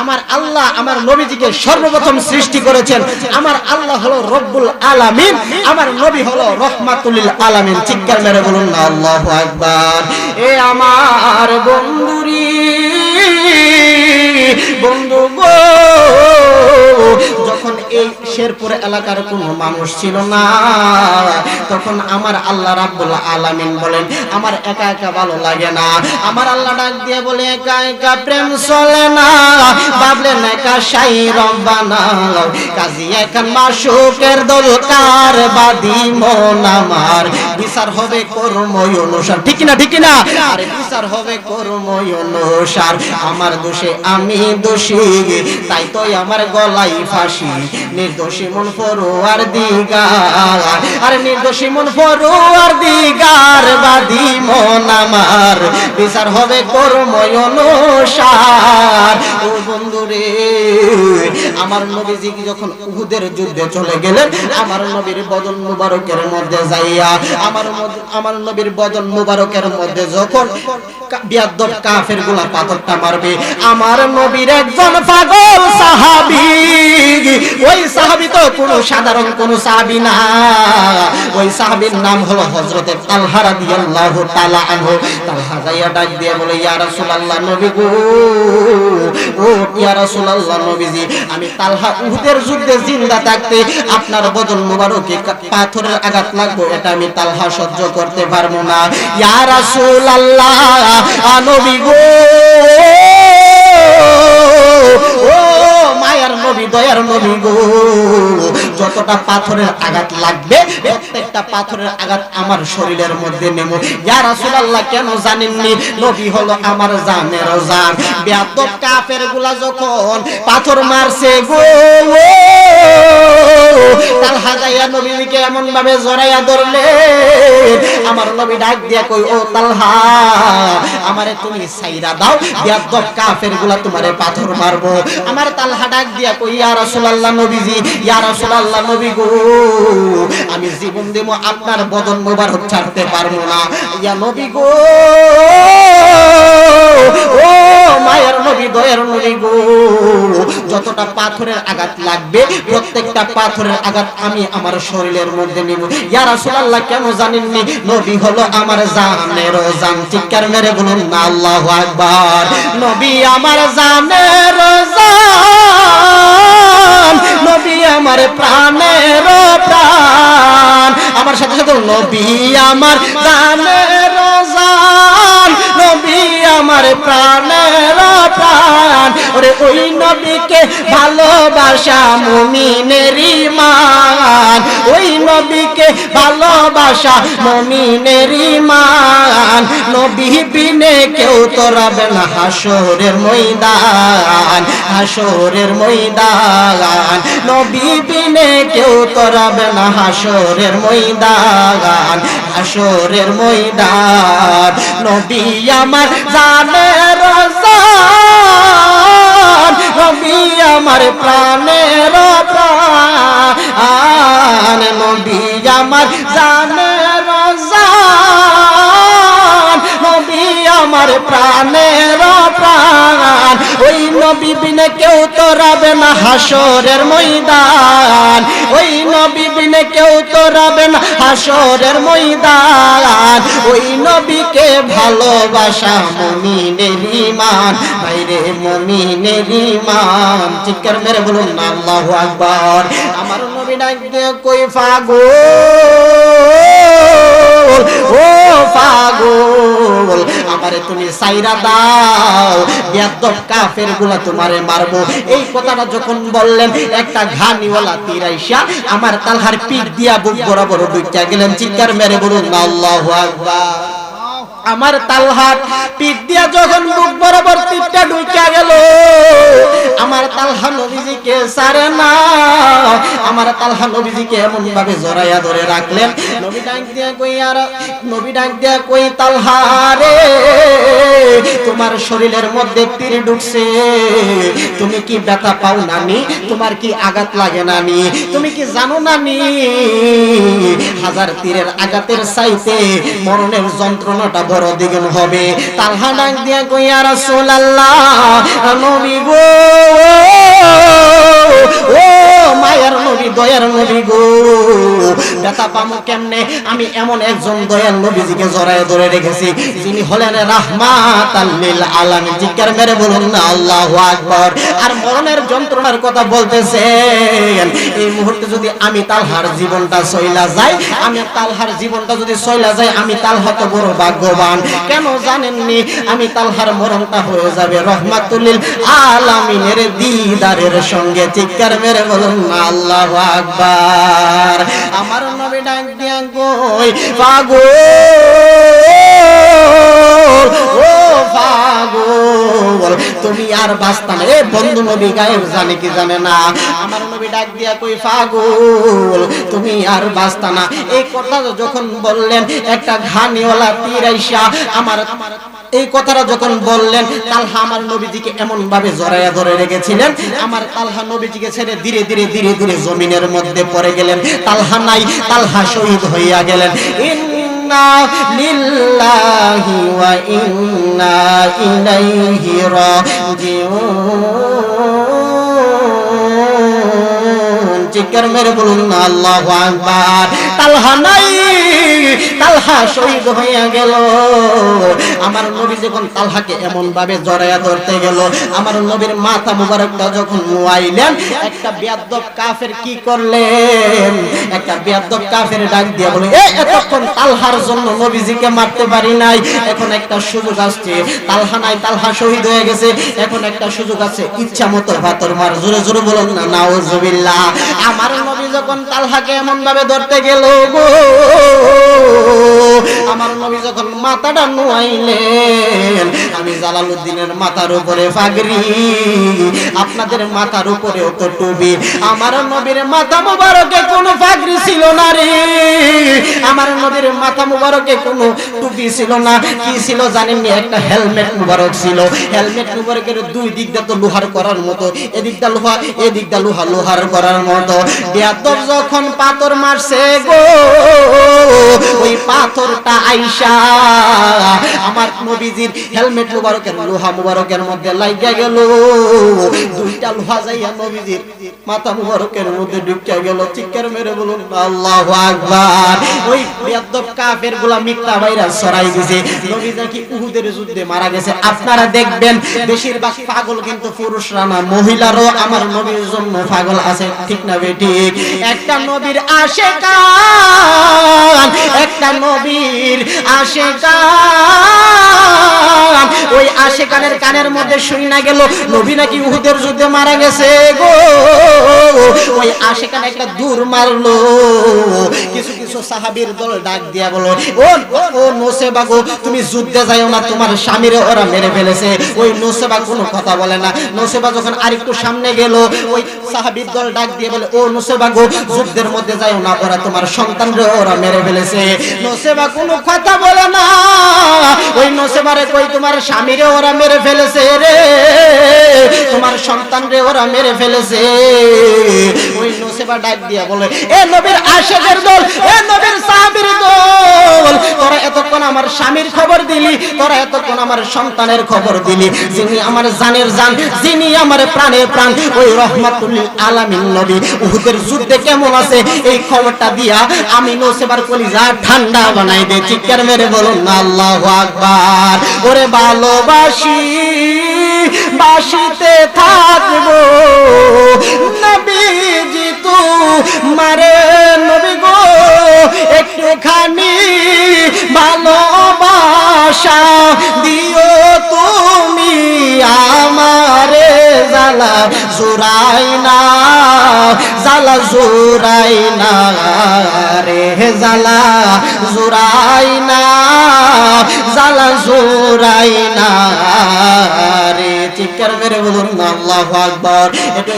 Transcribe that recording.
আমার আল্লাহ আমার নবীজিকে সর্বপ্রথম সৃষ্টি করেছেন। আমার আল্লাহ হলো রব্বুল আলামিন, আমার নবী হলো রহমাতুল লিল আলামিন। চিৎকার মেরে বলুন না আল্লাহু আকবার। এ আমার বন্ধুরি বন্ধু গো, যখন এই শেরপুর এলাকার কোনো মানুষ ছিল না, তখন আমার আল্লাহ রাব্বুল আলামিন বলেন আমার একা একা ভালো লাগে না। আমার আল্লাহ ডাক দিয়ে বলে একা একা প্রেম চলে না, ভাবলেন একা সাই রব্বানা, কাজী এখন মাশউকের দরকার বাদি মন আমার, বিচার হবে কর্মই অনুসার। ঠিক না ঠিক না? আরে বিচার হবে কর্মই অনুসার। আমার দোষে আমি দোষী, তাই তো আমার গলায় ফাঁসি। নির্দোষী মন ফরোয়ার দিগার, আরে নির্দোষী মন ফরোয়ার দিগার বাদি মন আমার, বিচার হবে কর্মই অনুসার। ও বন্ধুরে, আমার নবীজি যখন উহুদের যুদ্ধে চলে গেলেন, আমার নবীর বদন মুবারকের মধ্যে যাইয়া আমার নবীর বদন মুবারকের মধ্যে যখন বিয়াদ্দব কাফেরগুলা পাথরটা মারবে, আমার নবীর একজন পাগল সাহাবী, ওই সাহাবী তো কোনো সাধারণ কোনো সাহাবী না, ওই সাহাবীর নাম হলো হযরতে তালহা রাদিয়াল্লাহু তাআলা আনহু। তালহা যাইয়া ডাক দিয়ে বলে ইয়া রাসূলুল্লাহ নবী গো, ও ইয়া রাসূলুল্লাহ নবীজি, আমি তালহা উহুদের যুদ্ধে জিন্দা থাকতে আপনার বদন মুবারকে পাথরের আঘাত লাগবে, এটা আমি তালহা সহ্য করতে পারবো না। ইয়া রাসূলুল্লাহ নবী গো, ও মায়ার নবী দয়ার নবী গো, যতটা পাথরের আঘাত লাগবে প্রত্যেকটা পাথরের আঘাত আমার শরীরের মধ্যে নেব। ইয়া রাসূলুল্লাহ কেন জানেননি? নবী হলো আমার জানের জান। বেয়াদব কাফেরগুলা যখন পাথর মারছে গো, তালহা যাইয়া নবীকে এমন ভাবে জড়াইয়া ধরলে, আমার নবী ডাক দিয়া কই ও তালহা, আমারে তুমি ছাইরা দাও, বেয়াদব কাফেরগুলা তোমারে পাথর মারবো। আমার তালহা ডাক দিয়া কই ইয়া রাসূলুল্লাহ নবীজি, ইয়া রাসূলুল্লাহ নবী গো, আমি জীবন দেব আপনার বদন মোবারক ছাড়তে পারবো না। ইয়া নবী গো, ও মায়ের নবী দয়ার নবী গো, যতটা পাথরের আঘাত লাগবে প্রত্যেকটা পাথরের আঘাত আমি আমার শরীরের মধ্যে নিব। ইয়া রাসূলুল্লাহ কেন জানেননি? নবী হলো আমার জানের জান। চিৎকার মেরে বলুন না আল্লাহু আকবার। নবী আমার জানের জান, নবী আমার প্রাণের প্রাণ। আমার সাথে সাথে নবী আমার জানের জান, নবী আমার প্রাণের প্রাণ। ওরে ওই নবীকে ভালোবাসা মুমিনের ঈমান, ওই নবীকে ভালোবাসা মুমিনের ঈমান। নবী বিনে কেউ তরাবে না হাসরের ময়দান, হাসরের ময়দান। নবী বিনে কেউ তরাবে না হাসরের ময়দান, হাসরের ময়দান। নবী আমার জানের জান, নবী আমার প্রাণের প্রাণ। নবী আমার জানের জান, নবী আমার প্রাণের প্রাণ। ওই নবী বিনে কেউ তরাবে না হাসরের ময়দান, ওই নবী বিনে কেউ তরাবে না হাসরের ময়দান। ওই নবীকে ভালোবাসা মুমিনের ঈমান, বাইরে মুমিনের ঈমান। চিৎকার মেরে বলুন না আল্লাহু আকবার। আমার নবী ডাক দিয়ে কই পাগল, ও পাগল, আমারে তুমি সাইরা দাও, বেয়াদব কাফেরগুলা তোমারে মারবো। এই কথাটা যখন বললেন, একটা ঘানিওয়ালা তীর আইসা আমার তালহার পিঠ দিয়া বুক বরাবর ঢুকিয়া গেলেন। চিৎকার মেরে বলুন না আল্লাহু আকবার। আমার তালহার পিঠ দিয়া যখন বুক বরাবর তীরটা ঢুকিয়া গেল, আমার তালহা নবীজি নবীজিকে ছাড়ে না। আমার তালহা নবীজিকে এমন ভাবে জড়াইয়া ধরে রাখলেন। নবী ডাক দিয়া কই তালহা রে, তোমার শরীরের মধ্যে তীর ঢুকছে, তুমি কি ব্যথা পাও নানি? তোমার কি আঘাত লাগে নানি? তুমি কি জানো নানি, হাজার তীরের আঘাতের চাইতে মরণের যন্ত্রণাটা বড় দ্বিগুণ হবে। তালহা ডাক দিয়া কই ইয়া রাসূলুল্লাহ, নবী গো, ও মায়ের নবী, দয়ার নবী গো, ব্যথা পামু কেমনে? আমি এমন একজন দয়াল নবীজিকে জড়ায় ধরে রেখেছি, যিনি হলেন রাহমাতাল লিল আলামিন। জিকির মেরে বলুন না আল্লাহু আকবার। আর মরণের যন্ত্রণার কথা বলতেছেন, এই মুহূর্তে যদি আমি তালহার জীবনটা চইলা যায়, আমি তালহার জীবনটা যদি চইলা যায়, আমি তালহা তো বড় ভাগ্যবান। কেন জানেননি? আমি তালহার মরণটা হয়ে যাবে রহমাতুল লিল আলামিনের দিদারের সঙ্গে। চিৎকার মেরে বলুন না আল্লাহু আকবার। আমার নবী ডাক দিয়া কই পাগল, ও পাগল, তুমি আর বাঁচতা না। এ বন্ধু নবী গায়েব জানে কি জানে না? আমার নবী ডাক দিয়া কই পাগল, তুমি আর বাঁচতা না। এই কথা যখন বললেন, একটা ঘানিওয়ালা তীর আইসা আমার এই কথাটা যখন বললেন, তালহা আমার নবীজিকে এমন ভাবে জড়াইয়া ধরে রেখেছিলেন। আমার তালহা নবীজিকে ছেড়ে ধীরে ধীরে ধীরে ধীরে জমিনের মধ্যে পড়ে গেলেন। তালহা নাই, তালহা শহীদ হইয়া গেলেন। ইন্না লিল্লাহি ওয়া ইন্না ইলাইহি রাজিউন। জিকির মেরে বলুন না আল্লাহু আকবার। তালহা নাই, তালহা শহীদ হইয়া গেল। আমার নবী যখন তালহাকে এমন ভাবে জড়াইয়া ধরতে গেল, আমার নবীর মাথা মুবারকটা যখন মুয়াইলেন, একটা বেয়াদব কাফের কি করলেন? একটা বেয়াদব কাফের ডাক দিয়ে বলে, এতক্ষণ তালহার জন্য নবীজিকে মারতে পারি নাই, এখন একটা সুযোগ আসছে। তালহা নাই, তালহা শহীদ হয়ে গেছে, এখন একটা সুযোগ আছে, ইচ্ছা মতো পাথর মার। জোরে জোরে বলুন না নাউজুবিল্লাহ। আমার নবী যখন তালহাকে এমন ভাবে ধরতে গেল গো, আমার নবী যখন মাথাটা নুয়াইলেন, আমি জালালউদ্দিনের মাথার উপরে পাগড়ি, আপনাদের মাথার উপরেও তো টুপি, আমার নবীর মাথা মুবারকে কোনো পাগড়ি ছিল না রে। আমার নবীর মাথা মুবারকে কোনো টুপি ছিল না। কি ছিল জানেননি? একটা হেলমেট মুবারক ছিল। হেলমেট মুবারকের দুই দিকটা তো লোহার করার মতো, এদিকটা লোহা, এদিকটা লোহা, লোহার করার মতো। বেয়াদব যখন পাথর মারছে গো, ওই পাথরটা আইসা আমার নবীজির হেলমেট মুবারকের লোহা মুবারকের মধ্যে লাগিয়া গেল। দুইটা লোহা যাইয়া নবীজির মাথা মুবারকের মধ্যে ঢুকিয়া গেল। চিৎকার মেরে বলুন আল্লাহু আকবার। ওই বেয়াদব কাফেরগুলা মিথ্যা বাইরা ছড়াই দিয়েছে নবী নাকি উহুদের যুদ্ধে মারা গেছে। আপনারা দেখবেন বেশিরভাগ পাগল কিন্তু পুরুষরা না, মহিলারও আমার নবীর জন্য পাগল আছে, ঠিক না বেঠিক? একটা নবীর আশিকান, একটা নবীর আশিকান, ওই আশিকানের কানের মধ্যে শুই না গেল নবী নাকি উহুদের যুদ্ধে মারা গেছে গো। ওই আশিকান একটা দূর মারলো। কিছু কিছু সাহাবীর দল ডাক দিয়া বলো, ও নোসেবা গো, তুমি যুদ্ধে যাইও না, তোমার স্বামীরে ওরা মেরে ফেলেছে। ওই নোসেবা কোনো কথা বলে না। নোসেবা যখন আরেকটু সামনে গেল, ওই সাহাবীর দল ডাক দিয়ে বলে, ও নোসেবা গো, যুদ্ধের মধ্যে যাইও না, ওরা তোমার সন্তানরে ওরা মেরে ফেলেছে। নোসেবা কোনো কথা বলে না। ওই নোসেবারে কই, তোমার স্বামীরে ওরা মেরে ফেলেছে রে, তোমার সন্তানরে ওরা মেরে ফেলেছে। ওই নোসেবা ডাক দিয়া বলে, এ নবীর আশিকের দল, এ নবীর সাহাবীর দল, তোরা এতক্ষণ আমার স্বামীর খবর দিলি, তোরা এতক্ষণ আমার সন্তানের খবর দিলি, যিনি আমার জানের জান, যিনি আমার প্রাণের প্রাণ, ওই রহমাতুল লিল আলামিন নবী উহুদের যুদ্ধে কেমন আছে, এই খবরটা দিয়া আমি নোসেবার কলিজা ঠান্ডা বানাই দে। চিৎকার মেরে বলুন না আল্লাহু আকবার। ওরে ভালোবাসি, বাসিতে থাকবো নবীজি তোমারে, নবী গো একটুখানি ভালোবাসা দিও তুমি আমারে, জালা জুরাই না, জালা জুরাই না রে, জালা জুরাই না, জালা জুরাই না রে। চিৎকার মেরে বলুন আল্লাহু আকবার। এটা